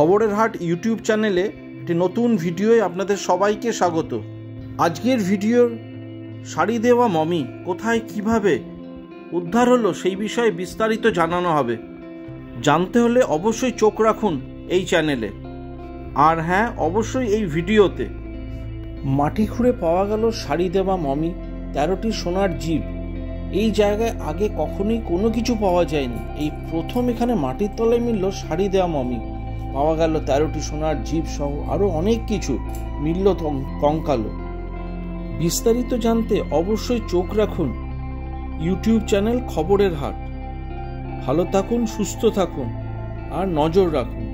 খবরের হাট ইউটিউব চ্যানেলে একটি নতুন ভিডিওয়ে আপনাদের সবাইকে স্বাগত। আজকের ভিডিওর সারি দেওয়া মমি কোথায় কিভাবে উদ্ধার হলো সেই বিষয়ে বিস্তারিত জানানো হবে। জানতে হলে অবশ্যই চোখ রাখুন এই চ্যানেলে। আর হ্যাঁ, অবশ্যই এই ভিডিওতে মাটি খুঁড়ে পাওয়া গেল সারি দেওয়া মমি, 13টি সোনার জীব। এই জায়গায় আগে কখনোই কোনো কিছু পাওয়া যায়নি। এই প্রথম এখানে মাটির তলায় মিলল সারি দেওয়া মমি। পাওয়া গেল 13টি সোনার জীব সহ আরও অনেক কিছু মিলল কঙ্কালও। বিস্তারিত জানতে অবশ্যই চোখ রাখুন ইউটিউব চ্যানেল খবরের হাট। ভালো থাকুন, সুস্থ থাকুন আর নজর রাখুন।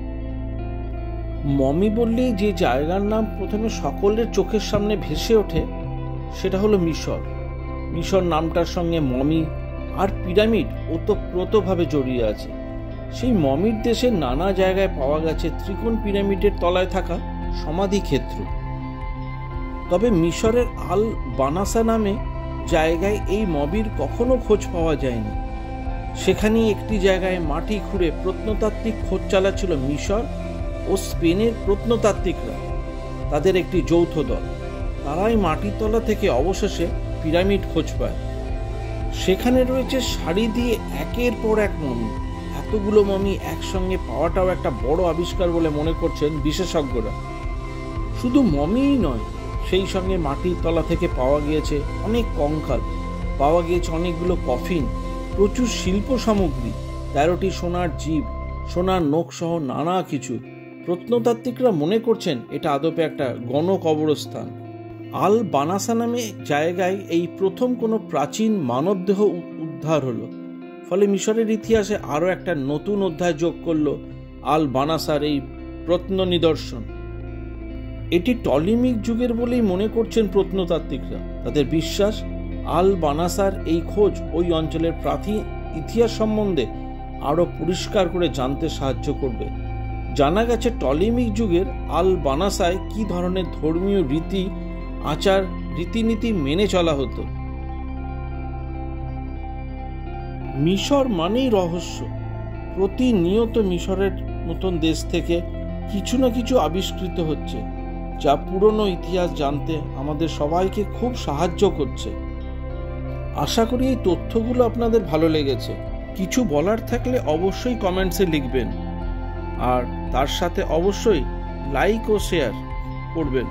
মমি বললেই যে জায়গার নাম প্রথমে সকলের চোখের সামনে ভেসে ওঠে সেটা হলো মিশর। মিশর নামটার সঙ্গে মমি আর পিরামিড ওতপ্রোতভাবে জড়িয়ে আছে। সেই মমির দেশে নানা জায়গায় পাওয়া গেছে ত্রিকোণ পিরামিডের তলায় থাকা সমাধি ক্ষেত্র। তবে মিশরের আল বানাসা নামে জায়গায় এই মমির কখনো খোঁজ পাওয়া যায়নি। সেখানেই একটি জায়গায় মাটি খুঁড়ে প্রত্নতাত্ত্বিক খোঁজ চালাচ্ছিল মিশর ও স্পেনের প্রত্নতাত্ত্বিকরা। তাদের একটি যৌথ দল, তারাই মাটির তলা থেকে অবশেষে পিরামিড খোঁজ পায়। সেখানে রয়েছে সারি দিয়ে একের পর এক মমি। এতগুলো মমি একসঙ্গে পাওয়াটাও একটা বড় আবিষ্কার বলে মনে করছেন বিশেষজ্ঞরা। শুধু মমিই নয়, সেই সঙ্গে মাটির তলা থেকে পাওয়া গিয়েছে অনেক কঙ্কাল, পাওয়া গিয়েছে অনেকগুলো কফিন, প্রচুর শিল্প সামগ্রী, 13টি সোনার জীব, সোনার নখ সহ নানা কিছু। প্রত্নতাত্ত্বিকরা মনে করছেন এটা আদপে একটা গণকবরস্থান। আল বানাসা নামে জায়গায় এই প্রথম কোনো প্রাচীন মানবদেহ উদ্ধার হলো। ফলে মিশরের ইতিহাসে আরও একটা নতুন অধ্যায় যোগ করল আল বানাসার এই প্রত্ন নিদর্শন। এটি টলিমিক যুগের বলেই মনে করছেন প্রত্নতাত্ত্বিকরা। তাদের বিশ্বাস আল বানাসার এই খোঁজ ওই অঞ্চলের প্রাচীন ইতিহাস সম্বন্ধে আরও পরিষ্কার করে জানতে সাহায্য করবে। জানা গেছে টলিমিক যুগের আল বানাসায় কী ধরনের ধর্মীয় রীতি আচার রীতিনীতি মেনে চলা হতো। মিশর মানেই রহস্য। প্রতিনিয়ত মিশরের মতন দেশ থেকে কিছু না কিছু আবিষ্কৃত হচ্ছে, যা পুরনো ইতিহাস জানতে আমাদের সবাইকে খুব সাহায্য করছে। আশা করি এই তথ্যগুলো আপনাদের ভালো লেগেছে। কিছু বলার থাকলে অবশ্যই কমেন্টসে লিখবেন, আর তার সাথে অবশ্যই লাইক ও শেয়ার করবেন।